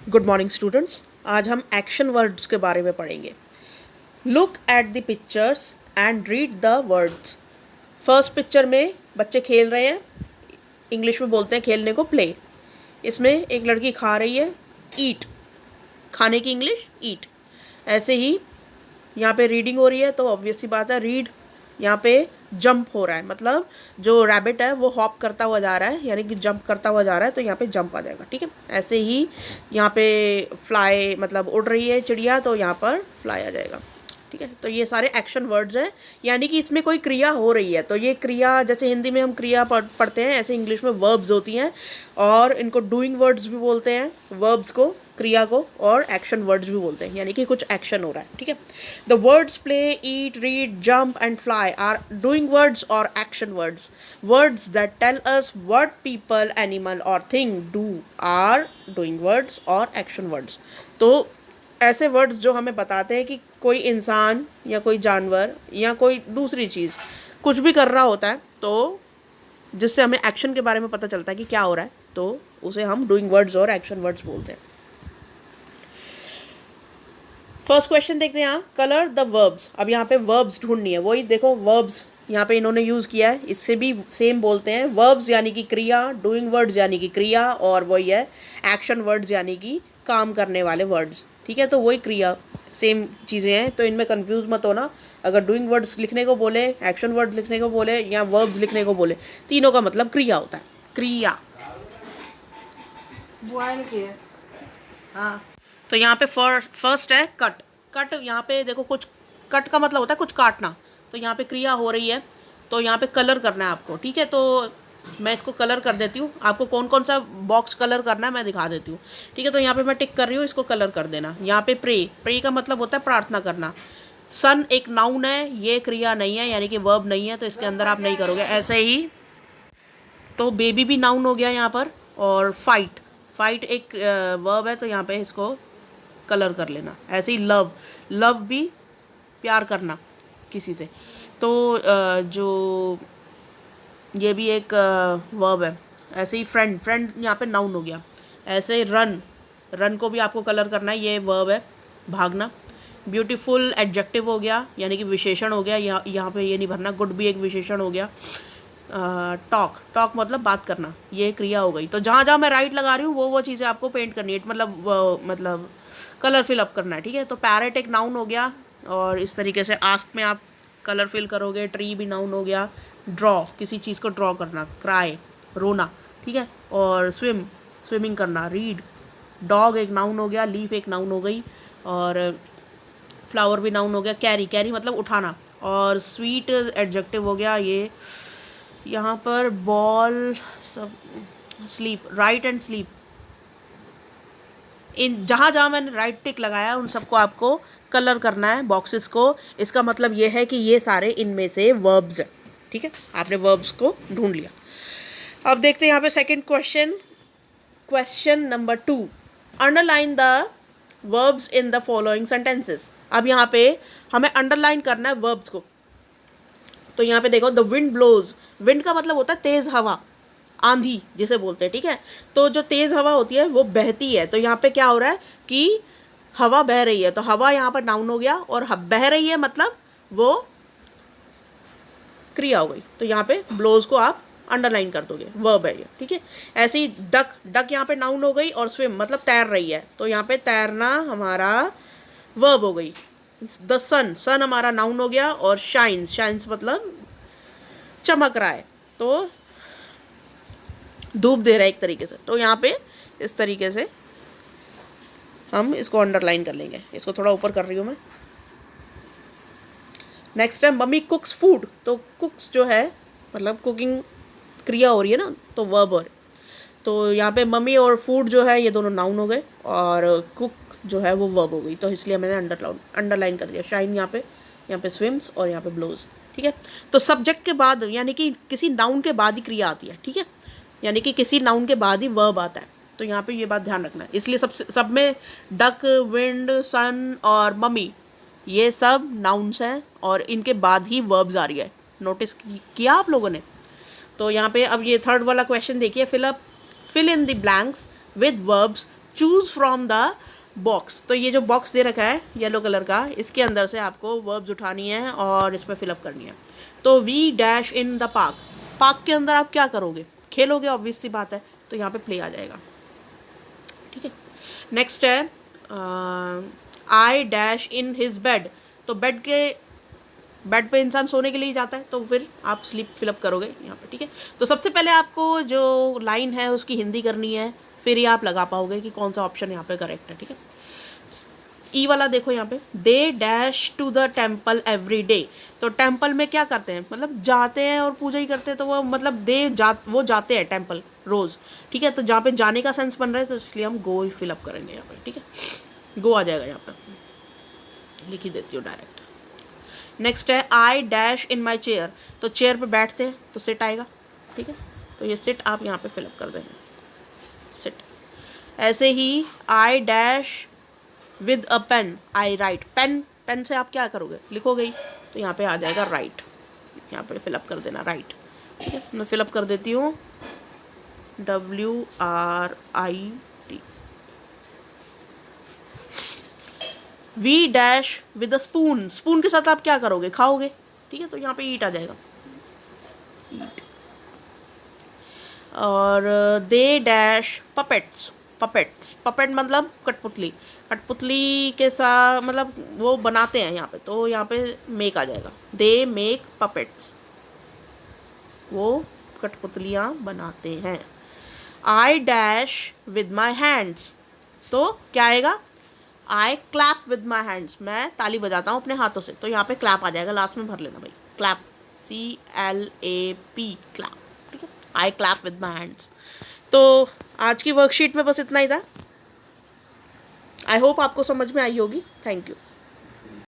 Good morning students. आज हम action words के बारे में पढ़ेंगे। Look at the pictures and read the words. First picture में बच्चे खेल रहे हैं, इंग्लिश में बोलते हैं खेलने को प्ले। इसमें एक लड़की खा रही है, ईट, खाने की इंग्लिश ईट। ऐसे ही यहाँ पे रीडिंग हो रही है, तो ऑब्वियस सी बात है रीड। यहाँ पे जंप हो रहा है, मतलब जो रैबिट है वो हॉप करता हुआ जा रहा है, यानी कि जंप करता हुआ जा रहा है, तो यहाँ पे जंप आ जाएगा। ठीक है, ऐसे ही यहाँ पे फ्लाई मतलब उड़ रही है चिड़िया, तो यहाँ पर फ्लाई आ जाएगा। ठीक है, तो ये सारे एक्शन वर्ड्स हैं, यानी कि इसमें कोई क्रिया हो रही है। तो ये क्रिया, जैसे हिंदी में हम क्रिया पढ़ते हैं, ऐसे इंग्लिश में वर्ब्स होती हैं, और इनको डूइंग वर्ड्स भी बोलते हैं, वर्ब्स को, क्रिया को, और एक्शन वर्ड्स भी बोलते हैं, यानी कि कुछ एक्शन हो रहा है। ठीक है, the words play, eat, read, jump and fly are doing words और action words. Words that tell us what people, animal और thing do are doing words और एक्शन वर्ड्स। तो ऐसे वर्ड्स जो हमें बताते हैं कि कोई इंसान या कोई जानवर या कोई दूसरी चीज़ कुछ भी कर रहा होता है, तो जिससे हमें एक्शन के बारे में पता चलता है कि क्या हो रहा है, तो उसे हम डूइंग वर्ड्स और एक्शन वर्ड्स बोलते हैं। फर्स्ट क्वेश्चन देखते हैं यहाँ, कलर द वर्ब्स। अब यहाँ पे वर्ब्स ढूंढनी है, वही देखो वर्ब्स यहाँ पे इन्होंने यूज़ किया है, इससे भी सेम बोलते हैं। वर्ब्स यानी कि क्रिया, डूइंग वर्ड्स यानी कि क्रिया, और वही है एक्शन वर्ड्स यानी कि काम करने वाले वर्ड्स। ठीक है, तो वही क्रिया, सेम चीज़ें हैं, तो इनमें कंफ्यूज मत होना। अगर डूइंग वर्ड्स लिखने को बोले, एक्शन वर्ड्स लिखने को बोले, या वर्ब्स लिखने को बोले, तीनों का मतलब क्रिया होता है, क्रिया। हाँ, तो यहाँ पे फर्स्ट है कट। कट यहाँ पे देखो, कुछ कट का मतलब होता है कुछ काटना, तो यहाँ पे क्रिया हो रही है, तो यहाँ पे कलर करना है आपको। ठीक है, तो मैं इसको कलर कर देती हूँ, आपको कौन कौन सा बॉक्स कलर करना है मैं दिखा देती हूँ। ठीक है, तो यहाँ पे मैं टिक कर रही हूँ, इसको कलर कर देना। यहाँ पे प्रे, प्रे का मतलब होता है प्रार्थना करना। सन एक नाउन है, ये क्रिया नहीं है, यानी कि वर्ब नहीं है, तो इसके अंदर आप नहीं करोगे। ऐसे ही तो बेबी भी नाउन हो गया यहाँ पर। और फाइट, फाइट एक वर्ब है, तो यहाँ पे इसको कलर कर लेना। ऐसे ही लव, लव भी प्यार करना किसी से, तो जो ये भी एक वर्ब है। ऐसे ही फ्रेंड, फ्रेंड यहाँ पे नाउन हो गया। ऐसे रन, रन को भी आपको कलर करना है, ये वर्ब है, भागना। ब्यूटीफुल एडजेक्टिव हो गया, यानी कि विशेषण हो गया, यहाँ पे ये नहीं भरना। गुड भी एक विशेषण हो गया। टॉक, टॉक मतलब बात करना, ये क्रिया हो गई। तो जहाँ जहाँ मैं राइट लगा रही हूँ वो चीज़ें आपको पेंट करनी है, मतलब कलर फिल अप करना है। ठीक है, तो पैरेट एक नाउन हो गया, और इस तरीके से आस्क में आप कलर फिल करोगे। ट्री भी नाउन हो गया। ड्रॉ, किसी चीज़ को ड्रॉ करना। क्राई, रोना। ठीक है, और स्विम, स्विमिंग करना। रीड, डॉग एक नाउन हो गया। लीफ एक नाउन हो गई, और फ्लावर भी नाउन हो गया। कैरी, कैरी मतलब उठाना। और स्वीट एडजेक्टिव हो गया ये यहाँ पर। बॉल, सब, स्लीप, राइट एंड स्लीप। इन जहाँ जहाँ मैंने राइट टिक लगाया उन सबको आपको कलर करना है, बॉक्सेस को। इसका मतलब ये है कि ये सारे इनमें से वर्ब्स हैं। ठीक है, आपने वर्ब्स को ढूंढ लिया। अब देखते हैं यहाँ पे second question, question number 2, underline the verbs in the following sentences. अब यहाँ पे हमें अंडरलाइन करना है वर्ब्स को। तो यहाँ पे देखो, द विंड ब्लोज, विंड का मतलब होता है तेज हवा, आंधी जिसे बोलते हैं। ठीक है, तो जो तेज हवा होती है वो बहती है, तो यहाँ पे क्या हो रहा है कि हवा बह रही है, तो हवा यहाँ पर नाउन हो गया, और बह रही है मतलब वो क्रिया हो गई, तो यहाँ पे ब्लोज को आप अंडरलाइन कर दोगे, वर्ब है ये। ठीक है, ऐसे ही डक, डक यहाँ पे नाउन हो गई, और स्विम मतलब तैर रही है, तो यहाँ पे तैरना हमारा वर्ब हो गई। द सन, सन हमारा नाउन हो गया, और शाइन्स, शाइन्स मतलब चमक रहा है, तो धूप दे रहा है एक तरीके से। तो यहाँ पे इस तरीके से हम इसको अंडरलाइन कर लेंगे। इसको थोड़ा ऊपर कर रही हूँ मैं। नेक्स्ट है मम्मी कुक्स फूड, तो कुक्स जो है मतलब कुकिंग क्रिया हो रही है ना, तो वर्ब हो रही। तो यहाँ पे मम्मी और फूड जो है ये दोनों नाउन हो गए, और कुक जो है वो वर्ब हो गई, तो इसलिए मैंने अंडरलाइन कर दिया। शाइन यहाँ पे स्विम्स, और यहाँ पे ब्लोज। ठीक है, तो सब्जेक्ट के बाद, यानी कि किसी नाउन के बाद ही क्रिया आती है। ठीक है, यानी कि किसी नाउन के बाद ही वर्ब आता है, तो यहाँ पे ये बात ध्यान रखना है। इसलिए सब में डक, विंड, सन और मम्मी ये सब नाउन्स हैं, और इनके बाद ही वर्ब्स आ रही है। नोटिस किया आप लोगों ने? तो यहाँ पे अब ये थर्ड वाला क्वेश्चन देखिए, fill in the blanks with verbs choose from the box. तो ये जो बॉक्स दे रखा है येलो कलर का, इसके अंदर से आपको वर्ब्स उठानी है और इसमें फिलअप करनी है। तो we dash in the park, park के अंदर आप क्या करोगे, खेलोगे, ऑब्वियस सी बात है, तो यहाँ पे प्ले आ जाएगा। ठीक है, नेक्स्ट है I dash in his bed. तो बेड पे इंसान सोने के लिए जाता है, तो फिर आप स्लीप फिलअप करोगे यहाँ पे। ठीक है, तो सबसे पहले आपको जो लाइन है उसकी हिंदी करनी है, फिर ही आप लगा पाओगे कि कौन सा ऑप्शन यहाँ पे करेक्ट है। ठीक है, ई वाला देखो यहाँ पे, they dash to the temple every day. तो टेम्पल में क्या करते हैं, मतलब जाते हैं और पूजा ही करते हैं, तो वो मतलब वो जाते हैं टेम्पल रोज़। ठीक है, तो जहाँ पे जाने का सेंस बन रहा है, तो इसलिए हम गो ही फिलअप करेंगे यहाँ पे। ठीक है, गो आ जाएगा यहाँ पे, लिख ही देती हूँ डायरेक्ट। नेक्स्ट है I dash in my chair. तो चेयर पे बैठते हैं तो सिट आएगा। ठीक है, तो ये सिट आप यहाँ पे फिलअप कर देंगे, सिट। ऐसे ही I dash with a pen, I write. Pen से आप क्या करोगे, लिखोगे ही, तो यहाँ पे आ जाएगा राइट, यहाँ पे फिलअप कर देना राइट। ठीक है, मैं फिलअप कर देती हूँ WRIT। We dash with a spoon, spoon के साथ आप क्या करोगे, खाओगे। ठीक है, तो यहाँ पे ईट आ जाएगा, ईट। और दे डैश पपेट्स, पपेट मतलब कठपुतली, कठपुतली के साथ मतलब वो बनाते हैं यहाँ पे, तो यहाँ पे मेक आ जाएगा, दे मेक पपेट्स, वो कठपुतलियाँ बनाते हैं। आई डैश विद माई हैंड्स, तो क्या आएगा, आई क्लैप विद माई हैंड्स, मैं ताली बजाता हूँ अपने हाथों से, तो यहाँ पे क्लैप आ जाएगा, लास्ट में भर लेना भाई, क्लैप, CLAP, क्लैप। ठीक है, आई क्लैप विद माई हैंड्स। तो आज की वर्कशीट में बस इतना ही था। आई होप आपको समझ में आई होगी। Thank you.